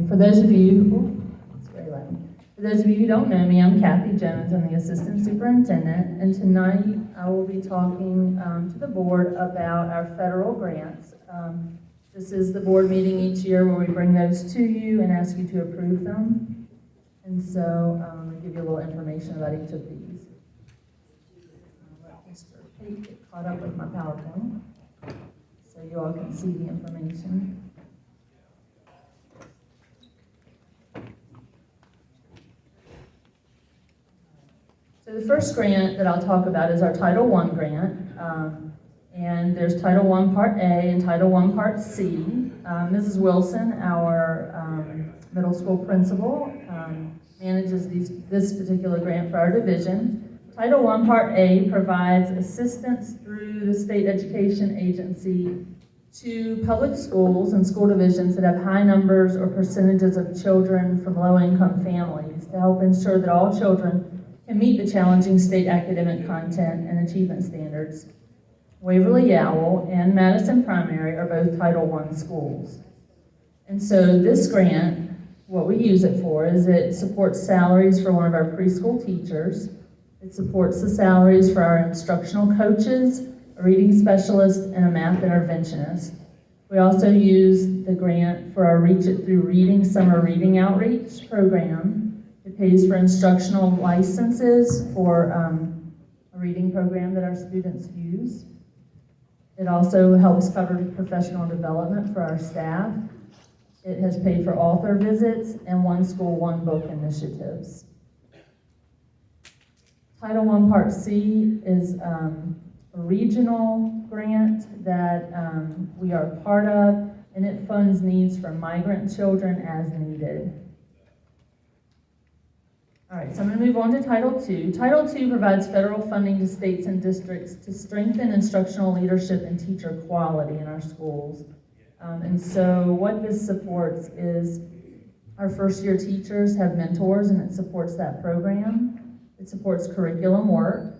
Okay, for those of you, it's very loud. For those of you who don't know me, I'm Kathy Jones. I'm the Assistant Superintendent, and tonight I will be talking to the board about our federal grants. This is the board meeting each year where we bring those to you and ask you to approve them. And so I'll give you a little information about each of these. I'll let Mr. Pate get caught up with my PowerPoint so you all can see the information. So the first grant that I'll talk about is our Title I grant. And there's Title I Part A and Title I Part C. Mrs. Wilson, our middle school principal, manages this particular grant for our division. Title I Part A provides assistance through the state education agency to public schools and school divisions that have high numbers or percentages of children from low-income families to help ensure that all children can meet the challenging state academic content and achievement standards. Waverly Yowell and Madison Primary are both Title I schools. And so this grant, what we use it for is it supports salaries for one of our preschool teachers. It supports the salaries for our instructional coaches, a reading specialist, and a math interventionist. We also use the grant for our Reach It Through Reading summer reading outreach program. It pays for instructional licenses for a reading program that our students use. It also helps cover professional development for our staff. It has paid for author visits and One School, One Book initiatives. Title I Part C is a regional grant that we are part of, and it funds needs for migrant children as needed. All right, so I'm going to move on to Title II. Title II provides federal funding to states and districts to strengthen instructional leadership and teacher quality in our schools. And so what this supports is our first-year teachers have mentors, and it supports that program. It supports curriculum work.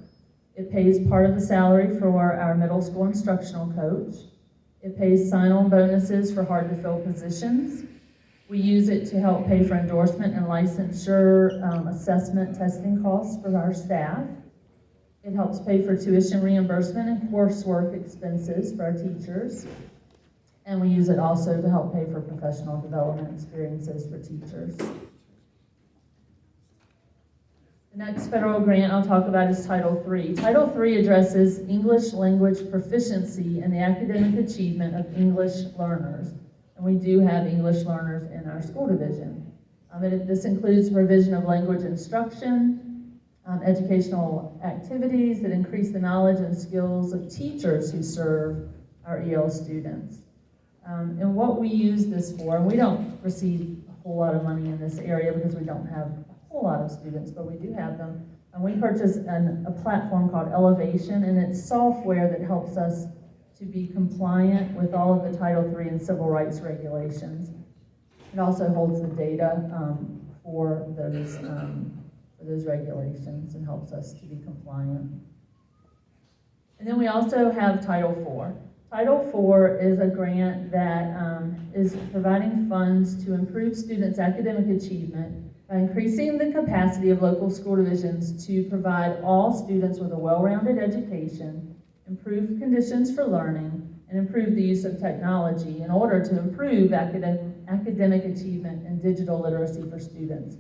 It pays part of the salary for our middle school instructional coach. It pays sign-on bonuses for hard-to-fill positions. We use it to help pay for endorsement and licensure assessment testing costs for our staff. It helps pay for tuition reimbursement and coursework expenses for our teachers. And we use it also to help pay for professional development experiences for teachers. The next federal grant I'll talk about is Title III. Title III addresses English language proficiency and the academic achievement of English learners. And we do have English learners in our school division. This includes provision of language instruction, educational activities that increase the knowledge and skills of teachers who serve our EL students. And what we use this for, and we don't receive a whole lot of money in this area because we don't have a whole lot of students, but we do have them. And we purchased a platform called Elevation, and it's software that helps us to be compliant with all of the Title III and civil rights regulations. It also holds the data for those regulations and helps us to be compliant. And then we also have Title IV. Title IV is a grant that is providing funds to improve students' academic achievement by increasing the capacity of local school divisions to provide all students with a well-rounded education, improve conditions for learning, and improve the use of technology in order to improve academic achievement and digital literacy for students.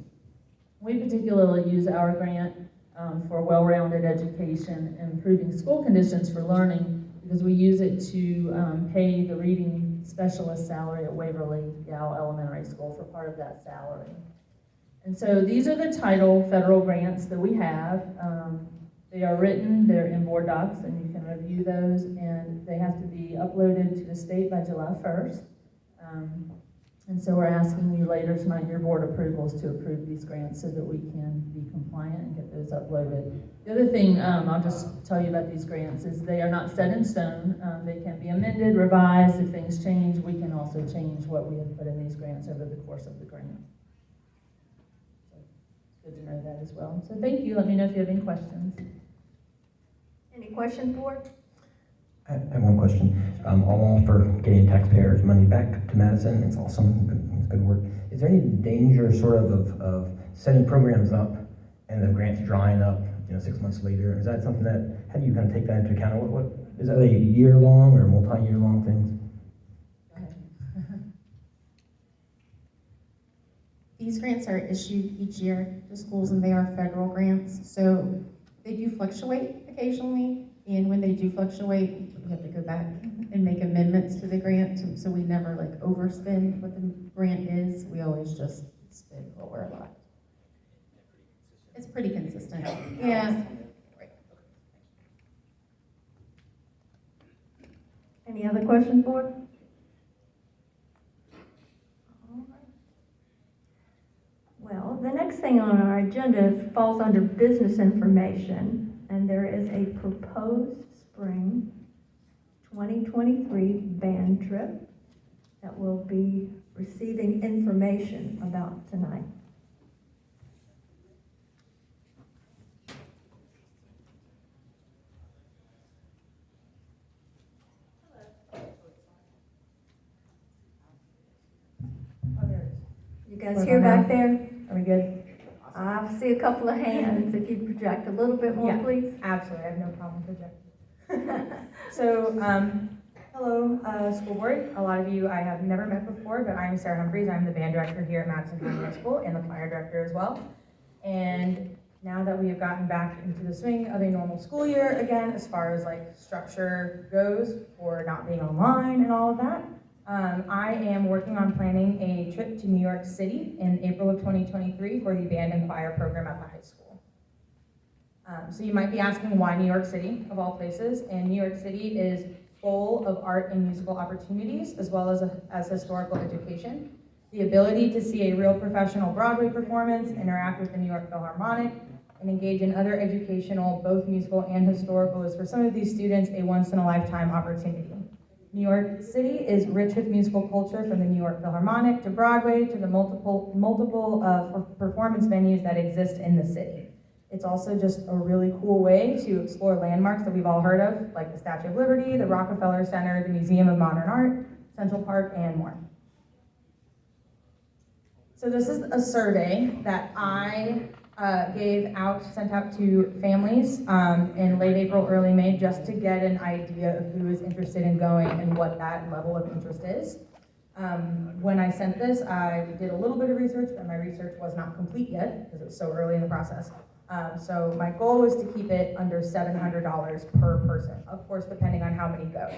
We particularly use our grant for well-rounded education and improving school conditions for learning because we use it to pay the reading specialist salary at Waverly Yowell Elementary School for part of that salary. And so these are the title federal grants that we have. They are written, they're in board docs, and you can review those, and they have to be uploaded to the state by July 1st. And so we're asking you later tonight, your board approvals to approve these grants so that we can be compliant and get those uploaded. The other thing I'll just tell you about these grants is they are not set in stone. They can be amended, revised. If things change, we can also change what we have put in these grants over the course of the grant. So it's good to know that as well. So thank you. Let me know if you have any questions. Any questions, board? I have one question. I'm all for getting taxpayers' money back to Madison. It's awesome. It's good work. Is there any danger sort of setting programs up and the grants drying up, 6 months later? Is that something that, how do you kind of take that into account? What is that, a year-long or multi-year-long things? These grants are issued each year to schools, and they are federal grants, so they do fluctuate occasionally, and when they do fluctuate, we have to go back and make amendments to the grant, so we never like overspend what the grant is. We always just spend what we're allowed. It's pretty consistent. Yeah. Any other questions, board? All right. Well, the next thing on our agenda falls under business information, and there is a proposed spring 2023 band trip that we'll be receiving information about tonight. You guys hear back there? Are we good? I see a couple of hands. If you'd project a little bit more, Yeah. please. Absolutely, I have no problem projecting. So, hello, school board. A lot of you I have never met before, but I'm Sarah Humphreys. I'm the band director here at Madison County High School and the choir director as well. And now that we have gotten back into the swing of a normal school year again, as far as like structure goes, for not being online and all of that, I am working on planning a trip to New York City in April of 2023 for the band and choir program at the high school. So you might be asking why New York City, of all places, and New York City is full of art and musical opportunities, as well as historical education. The ability to see a real professional Broadway performance, interact with the New York Philharmonic, and engage in other educational, both musical and historical, is for some of these students a once-in-a-lifetime opportunity. New York City is rich with musical culture, from the New York Philharmonic to Broadway to the multiple performance venues that exist in the city. It's also just a really cool way to explore landmarks that we've all heard of, like the Statue of Liberty, the Rockefeller Center, the Museum of Modern Art, Central Park, and more. So this is a survey that I sent out to families in late April, early May, just to get an idea of who is interested in going and what that level of interest is. When I sent this, I did a little bit of research, but my research was not complete yet because it was so early in the process. So my goal was to keep it under $700 per person, of course, depending on how many go.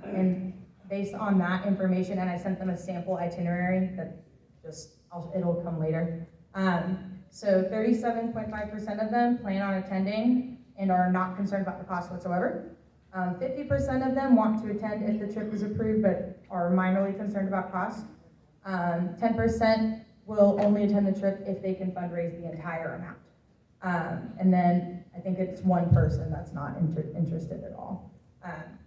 And based on that information, and I sent them a sample itinerary that it'll come later. So 37.5% of them plan on attending and are not concerned about the cost whatsoever. 50% of them want to attend if the trip is approved, but are minorly concerned about cost. 10% will only attend the trip if they can fundraise the entire amount. And then I think it's one person that's not interested at all.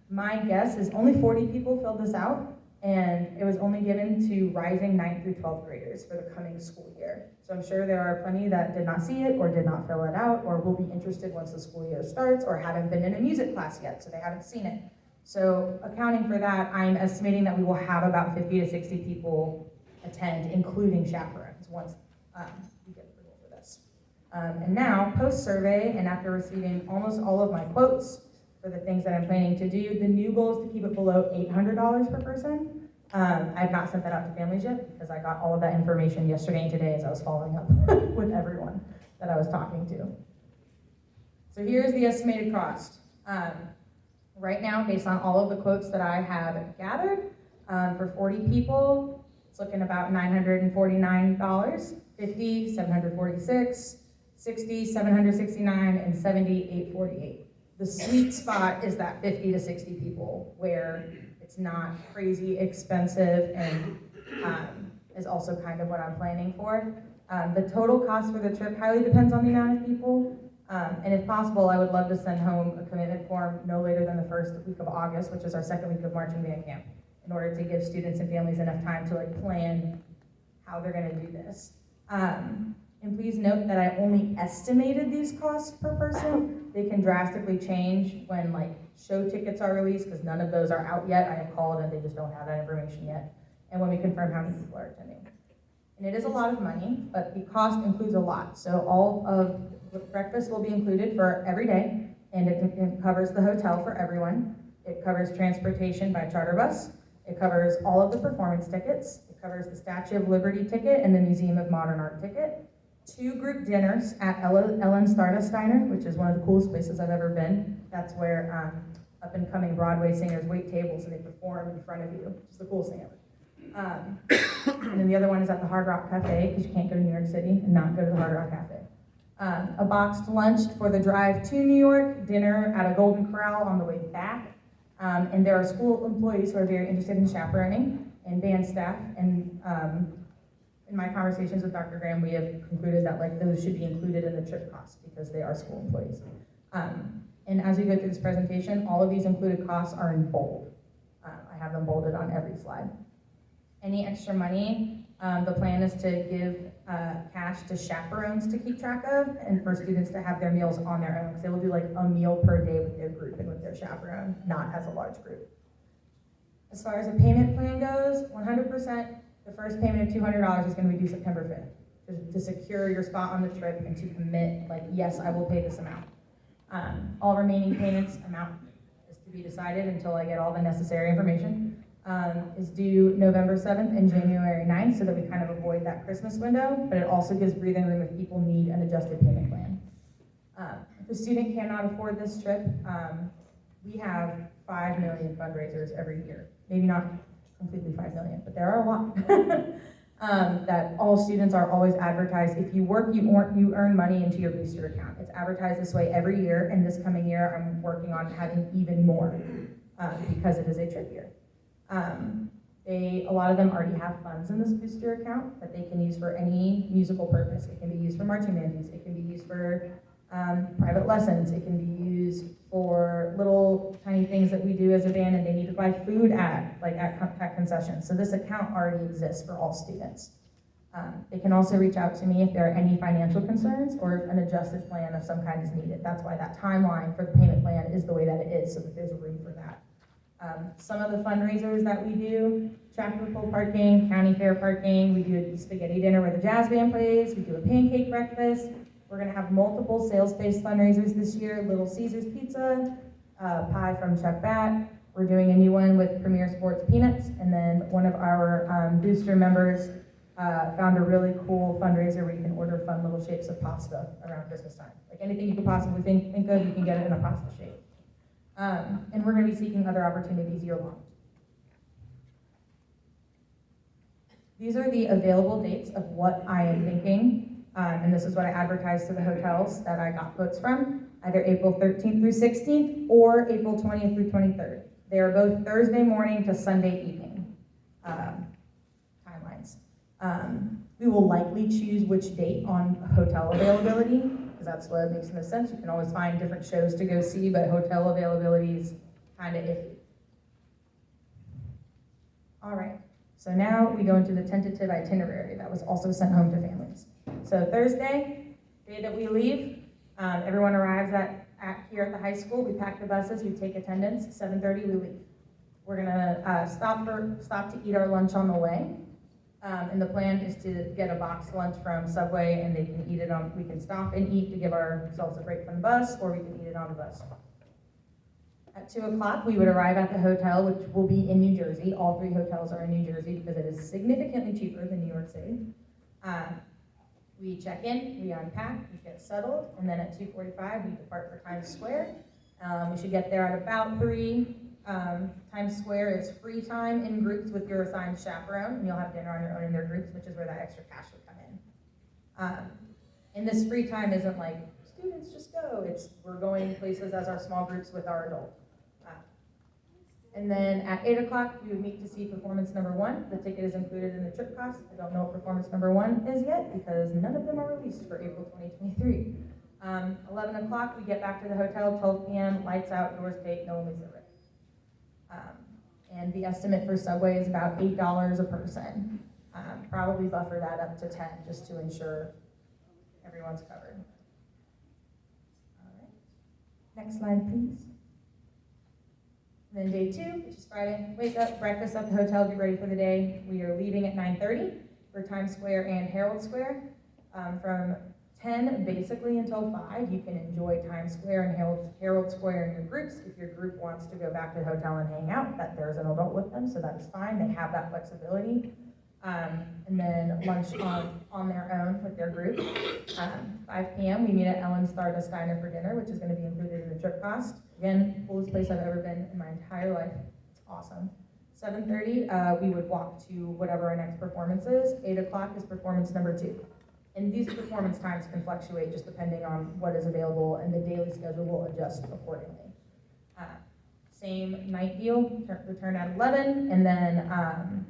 My guess is only 40 people filled this out, and it was only given to rising 9th through 12th graders for the coming school year. So I'm sure there are plenty that did not see it or did not fill it out or will be interested once the school year starts or haven't been in a music class yet, so they haven't seen it. So accounting for that, I'm estimating that we will have about 50 to 60 people attend, including chaperones, once we get approval for this. And now, post-survey, and after receiving almost all of my quotes for the things that I'm planning to do, the new goal is to keep it below $800 per person. I have not sent that out to families yet because I got all of that information yesterday and today as I was following up with everyone that I was talking to. So here's the estimated cost. Right now, based on all of the quotes that I have gathered, for 40 people, it's looking about $949, 50, 746, 60, 769, and 70, 848. The sweet spot is that 50 to 60 people, where it's not crazy expensive and is also kind of what I'm planning for. The total cost for the trip highly depends on the amount of people. And if possible, I would love to send home a commitment form no later than the first week of August, which is our second week of marching band camp, in order to give students and families enough time to plan how they're gonna do this. And please note that I only estimated these costs per person. They can drastically change when show tickets are released, because none of those are out yet. I have called and they just don't have that information yet. And when we confirm how many people are attending. And it is a lot of money, but the cost includes a lot. So all of the breakfast will be included for every day, and it covers the hotel for everyone. It covers transportation by charter bus. It covers all of the performance tickets. It covers the Statue of Liberty ticket and the Museum of Modern Art ticket. 2 group dinners at Ellen Stardust Diner, which is one of the coolest places I've ever been. That's where up-and-coming Broadway singers wait tables and they perform in front of you, which is the coolest thing ever. And then the other one is at the Hard Rock Cafe, because you can't go to New York City and not go to the Hard Rock Cafe. A boxed lunch for the drive to New York, dinner at a Golden Corral on the way back. And there are school employees who are very interested in chaperoning, and band staff. And in my conversations with Dr. Graham, we have concluded that like those should be included in the trip costs because they are school employees. And as we go through this presentation, all of these included costs are in bold. I have them bolded on every slide. Any extra money, the plan is to give cash to chaperones to keep track of, and for students to have their meals on their own, because they will do like a meal per day with their group and with their chaperone, not as a large group. As far as the payment plan goes, 100%, the first payment of $200 is going to be due September 5th, to secure your spot on the trip and to commit, like, yes, I will pay this amount. All remaining payments amount is to be decided until I get all the necessary information. Is due November 7th and January 9th, so that we kind of avoid that Christmas window, but it also gives breathing room if people need an adjusted payment plan. If a student cannot afford this trip, we have 5 million fundraisers every year. Maybe not completely 5 million, but there are a lot. That all students are always advertised. If you work, you earn money into your booster account. It's advertised this way every year, and this coming year I'm working on having even more because it is a trip year. A lot of them already have funds in this booster account that they can use for any musical purpose. It can be used for marching band use. It can be used for private lessons. It can be used for little tiny things that we do as a band and they need to buy food at concessions. So this account already exists for all students. They can also reach out to me if there are any financial concerns or if an adjusted plan of some kind is needed. That's why that timeline for the payment plan is the way that it is, so that there's room for that. Some of the fundraisers that we do, tractor pull parking, county fair parking, we do a spaghetti dinner where the jazz band plays, we do a pancake breakfast. We're gonna have multiple sales-based fundraisers this year, Little Caesars Pizza, pie from Chuck Bat. We're doing a new one with Premier Sports Peanuts, and then one of our booster members found a really cool fundraiser where you can order fun little shapes of pasta around Christmas time. Like anything you could possibly think of, you can get it in a pasta shape. And we're going to be seeking other opportunities year-long. These are the available dates of what I am thinking, and this is what I advertised to the hotels that I got quotes from, either April 13th through 16th or April 20th through 23rd. They are both Thursday morning to Sunday evening timelines. We will likely choose which date on hotel availability, because that's what makes the most sense. You can always find different shows to go see, but hotel availability is kind of iffy. All right, so now we go into the tentative itinerary that was also sent home to families. So Thursday, day that we leave, everyone arrives here at the high school. We pack the buses, we take attendance, 7:30 we leave. We're gonna stop to eat our lunch on the way. And the plan is to get a boxed lunch from Subway, and they can eat it we can stop and eat to give ourselves a break from the bus, or we can eat it on the bus. At 2 o'clock, we would arrive at the hotel, which will be in New Jersey. All 3 hotels are in New Jersey because it is significantly cheaper than New York City. We check in, we unpack, we get settled, and then at 2:45, we depart for Times Square. We should get there at about 3. Times Square is free time in groups with your assigned chaperone, and you'll have dinner on your own in their groups, which is where that extra cash would come in. And this free time isn't like, students just go, we're going places as our small groups with our adult. And then at 8 o'clock, we would meet to see performance number 1. The ticket is included in the trip cost. I don't know what performance number 1 is yet, because none of them are released for April 2023. 11 o'clock, we get back to the hotel, 12 p.m., lights out, doors taped, no one leaves their room. And the estimate for Subway is about $8 a person. Probably buffer that up to 10 just to ensure everyone's covered. All right. Next slide, please. And then day 2, which is Friday, wake up, breakfast at the hotel, get ready for the day. We are leaving at 9:30. for Times Square and Herald Square. From 10 basically until 5, you can enjoy Times Square and Herald Square in your groups. If your group wants to go back to the hotel and hang out, that there's an adult with them, so that is fine. They have that flexibility. And then lunch on their own with their group. 5 p.m. we meet at Ellen Stardust Diner for dinner, which is going to be included in the trip cost. Again, coolest place I've ever been in my entire life. It's awesome. 7:30, we would walk to whatever our next performance is. 8 o'clock is performance number 2. And these performance times can fluctuate just depending on what is available, and the daily schedule will adjust accordingly. Same night deal, return at 11, and then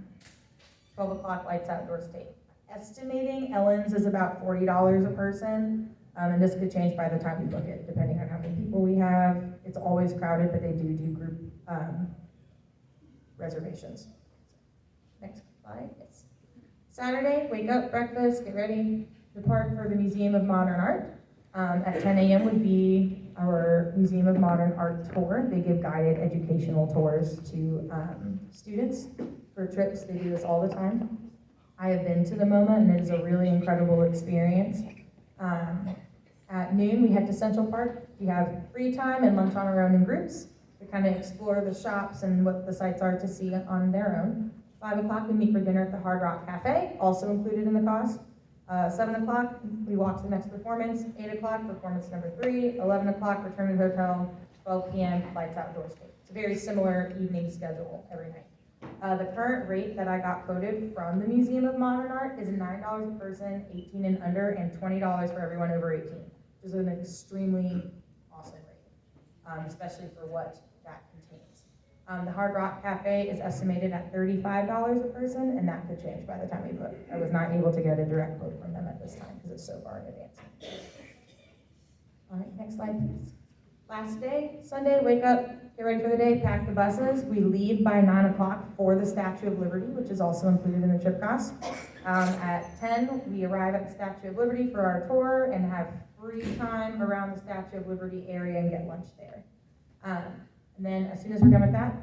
12 o'clock lights outdoor state. Estimating Ellen's is about $40 a person, and this could change by the time we book it, depending on how many people we have. It's always crowded, but they do group reservations. Next slide, yes. Saturday, wake up, breakfast, get ready, depart for the Museum of Modern Art. At 10 a.m. would be our Museum of Modern Art tour. They give guided educational tours to students for trips. They do this all the time. I have been to the MoMA, and it is a really incredible experience. At noon, we head to Central Park. We have free time and lunch on our own in groups. We kind of explore the shops and what the sites are to see on their own. 5 o'clock, we meet for dinner at the Hard Rock Cafe, also included in the cost. 7 o'clock, we walk to the next performance. 8 o'clock, performance number 3. 11 o'clock, return to the hotel. 12 p.m., lights outdoor state. It's a very similar evening schedule every night. The current rate that I got quoted from the Museum of Modern Art is $9 a person, 18 and under, and $20 for everyone over 18, which is an extremely awesome rate, especially for what that contains. The Hard Rock Cafe is estimated at $35 a person, and that could change by the time we book. I was not able to get a direct quote from them at this time because it's so far in advance. All right, next slide, please. Last day, Sunday, wake up, get ready for the day, pack the buses. We leave by 9 o'clock for the Statue of Liberty, which is also included in the trip cost. At 10, we arrive at the Statue of Liberty for our tour and have free time around the Statue of Liberty area and get lunch there. And then as soon as we're done with that,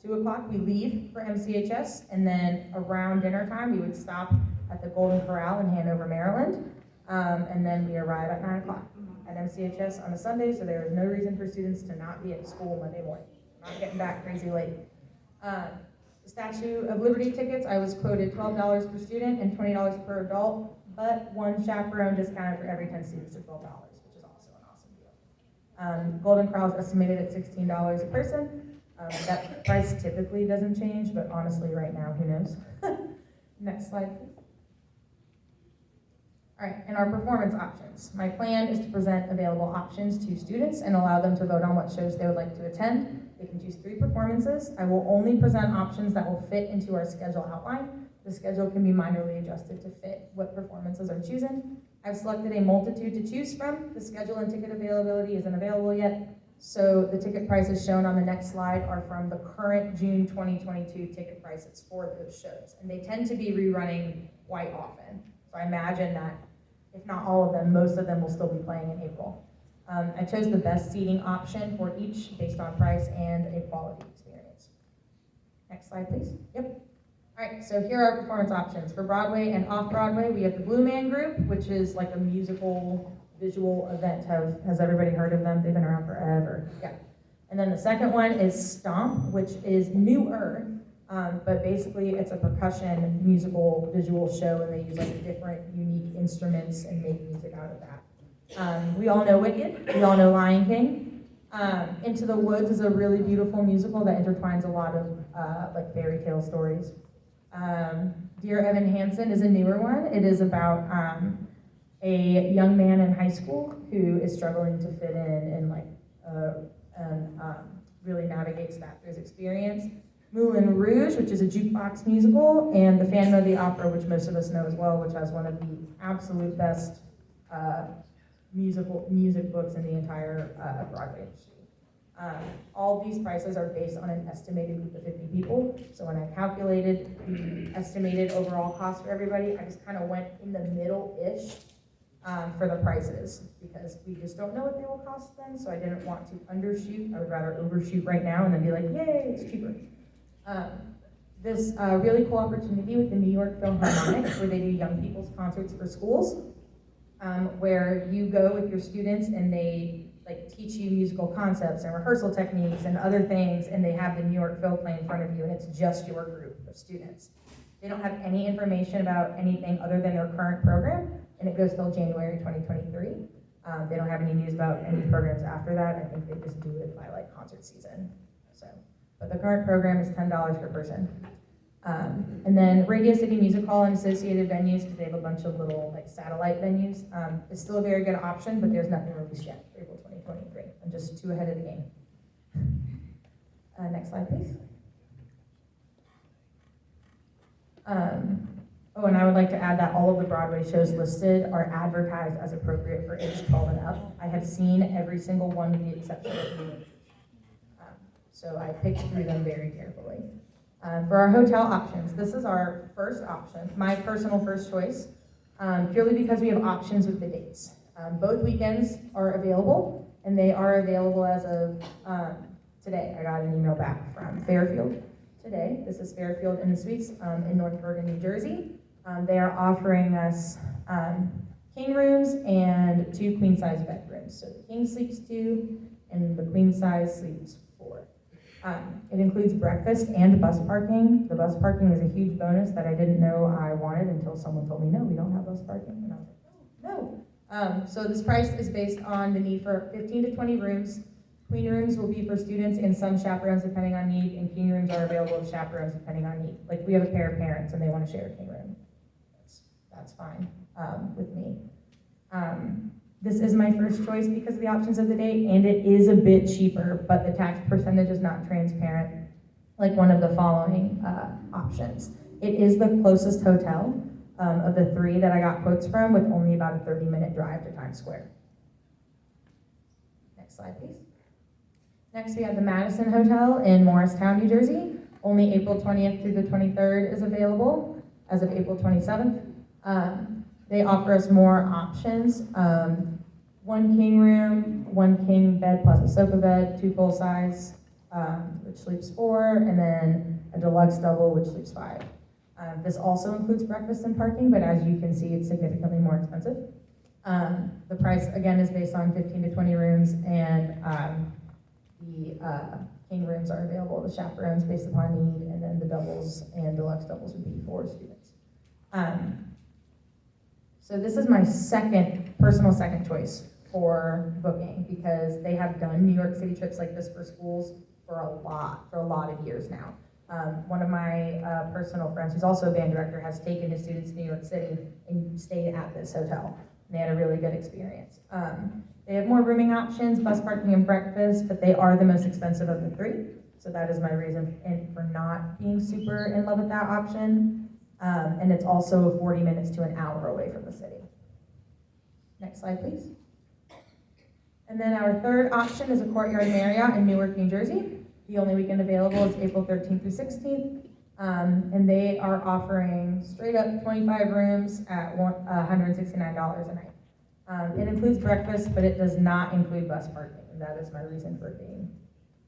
2 o'clock, we leave for MCHS, and then around dinner time, we would stop at the Golden Corral in Hanover, Maryland, and then we arrive at 9 o'clock at MCHS on a Sunday, so there is no reason for students to not be at school Monday morning. Not getting back crazy late. The Statue of Liberty tickets, I was quoted $12 per student and $20 per adult, but one chaperone discounted for every 10 students to $12, which is also an awesome deal. Golden Corral is estimated at $16 a person. That price typically doesn't change, but honestly, right now, who knows? Next slide, please. All right, and our performance options. My plan is to present available options to students and allow them to vote on what shows they would like to attend. They can choose 3 performances. I will only present options that will fit into our schedule outline. The schedule can be minorly adjusted to fit what performances are chosen. I've selected a multitude to choose from. The schedule and ticket availability isn't available yet, so the ticket prices shown on the next slide are from the current June 2022 ticket prices for those shows, and they tend to be rerunning quite often. So I imagine that if not all of them, most of them will still be playing in April. I chose the best seating option for each based on price and a quality experience. Next slide, please. Yep. All right, so here are our performance options. For Broadway and off-Broadway, we have the Blue Man Group, which is like a musical visual event. Has everybody heard of them? They've been around forever. Yeah. And then the second one is Stomp, which is newer, but basically it's a percussion musical visual show, and they use like different unique instruments and make music out of that. We all know Wicked, we all know Lion King. Into the Woods is a really beautiful musical that intertwines a lot of like fairy tale stories. Dear Evan Hansen is a newer one. It is about a young man in high school who is struggling to fit in and really navigates that through his experience. Moulin Rouge, which is a jukebox musical, and The Phantom of the Opera, which most of us know as well, which has one of the absolute best music books in the entire Broadway industry. All these prices are based on an estimated group of 50 people. So when I calculated the estimated overall cost for everybody, I just kind of went in the middle-ish for the prices, because we just don't know what they will cost then, so I didn't want to undershoot. I would rather overshoot right now and then be like, yay, it's cheaper. this really cool opportunity with the New York Philharmonic, where they do young people's concerts for schools, where you go with your students and they like teach you musical concepts and rehearsal techniques and other things, and they have the New York Phil play in front of you, and it's just your group of students. They don't have any information about anything other than their current program, and it goes till January 2023. They don't have any news about any programs after that. I think they just do it by like concert season. So, but the current program is $10 per person. And then Radio City Music Hall and associated venues, because they have a bunch of little like satellite venues, is still a very good option, but there's nothing released yet for April 2023. I'm just 2 ahead of the game. Next slide, please. Oh, and I would like to add that all of the Broadway shows listed are advertised as appropriate for age 12 and up. I have seen every single one with the exception of New York. So I picked through them very carefully. For our hotel options, this is our first option, my personal first choice, purely because we have options with the dates. Both weekends are available, and they are available as of today. I got an email back from Fairfield today. This is Fairfield Inn & Suites in North Bergen, New Jersey. They are offering us king rooms and 2 queen-size bedrooms. So the king sleeps 2, and the queen-size sleeps 4. It includes breakfast and bus parking. The bus parking is a huge bonus that I didn't know I wanted until someone told me, no, we don't have bus parking. And I was like, no. So this price is based on the need for 15 to 20 rooms. Queen rooms will be for students and some chaperones depending on need, and king rooms are available to chaperones depending on need. Like we have a pair of parents and they want to share a king room. That's fine with me. This is my first choice because of the options of the date, and it is a bit cheaper, but the tax percentage is not transparent like one of the following options. It is the closest hotel of the 3 that I got quotes from, with only about a 30-minute drive to Times Square. Next slide, please. Next, we have the Madison Hotel in Morristown, New Jersey. Only April 20th through the 23rd is available as of April 27th. They offer us more options. 1 king room, 1 king bed plus a sofa bed, 2 full size, which sleeps 4, and then a deluxe double, which sleeps 5. This also includes breakfast and parking, but as you can see, it's significantly more expensive. The price, again, is based on 15 to 20 rooms, and the king rooms are available to chaperones based upon need, and then the doubles and deluxe doubles would be for students. So this is my personal second choice for booking, because they have done New York City trips like this for schools for a lot of years now. One of my personal friends, who's also a band director, has taken his students to New York City and stayed at this hotel. And they had a really good experience. They have more rooming options, bus parking and breakfast, but they are the most expensive of the 3. So that is my reason for not being super in love with that option. And it's also 40 minutes to an hour away from the city. Next slide, please. And then our third option is a Courtyard Marriott in Newark, New Jersey. The only weekend available is April 13th through 16th. And they are offering straight up 25 rooms at $169 a night. It includes breakfast, but it does not include bus parking. And that is my reason for being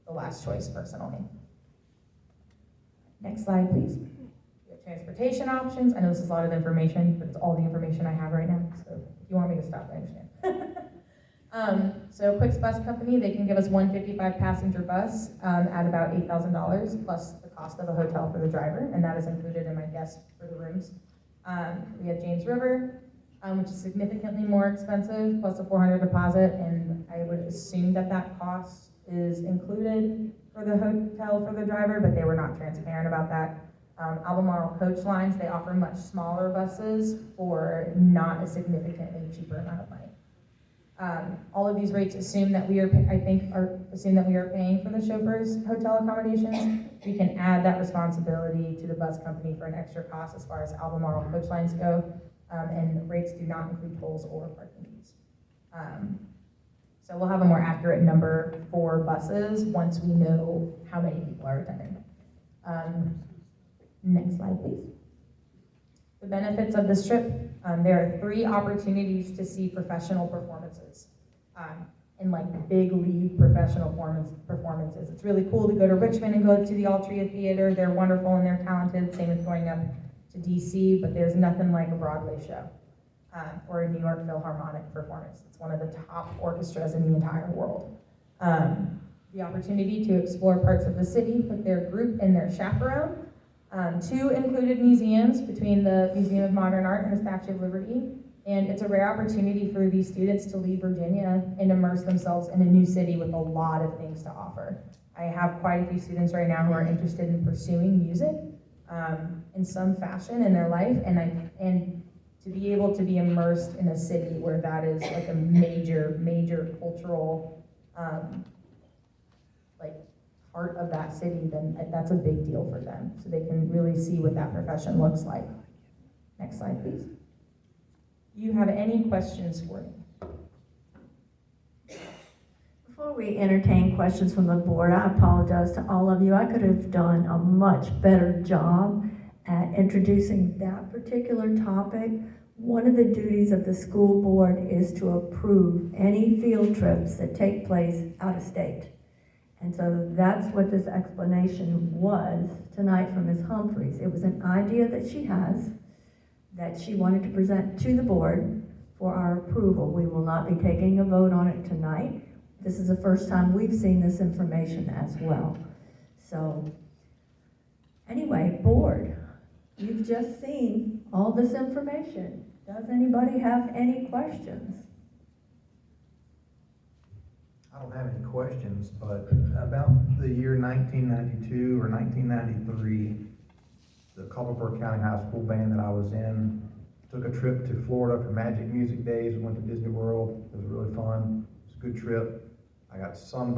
the last choice personally. Next slide, please. Transportation options. I know this is a lot of information, but it's all the information I have right now. So if you want me to stop, I understand. So Quix Bus Company, they can give us 155 passenger bus at about $8,000 plus the cost of a hotel for the driver, and that is included in my guest for the rooms. We have James River, which is significantly more expensive, plus a $400 deposit, and I would assume that that cost is included for the hotel for the driver, but they were not transparent about that. Albemarle Coach Lines, they offer much smaller buses for not a significantly cheaper amount of money. All of these rates assume that we are paying for the chauffeur's hotel accommodations. We can add that responsibility to the bus company for an extra cost as far as Albemarle Coach Lines go, and rates do not include tolls or parking fees. So we'll have a more accurate number for buses once we know how many people are attending. Next slide, please. The benefits of this trip, there are 3 opportunities to see professional performances. and like big league professional performances. It's really cool to go to Richmond and go to the Altria Theater. They're wonderful and they're talented. Same with going up to DC, but there's nothing like a Broadway show or a New York Philharmonic performance. It's one of the top orchestras in the entire world. The opportunity to explore parts of the city with their group and their chaperone. 2 included museums between the Museum of Modern Art and the Statue of Liberty. And it's a rare opportunity for these students to leave Virginia and immerse themselves in a new city with a lot of things to offer. I have quite a few students right now who are interested in pursuing music in some fashion in their life, and to be able to be immersed in a city where that is like a major cultural like part of that city, then that's a big deal for them. So they can really see what that profession looks like. Next slide, please. Do you have any questions for me? Before we entertain questions from the board, I apologize to all of you. I could have done a much better job at introducing that particular topic. One of the duties of the school board is to approve any field trips that take place out of state. And so that's what this explanation was tonight from Ms. Humphries. It was an idea that she has that she wanted to present to the board for our approval. We will not be taking a vote on it tonight. This is the first time we've seen this information as well. So anyway, board, you've just seen all this information. Does anybody have any questions? I don't have any questions, but about the year 1992 or 1993, the Culpeper County High School band that I was in took a trip to Florida for Magic Music Days. We went to Disney World. It was really fun. It was a good trip. I got sunburned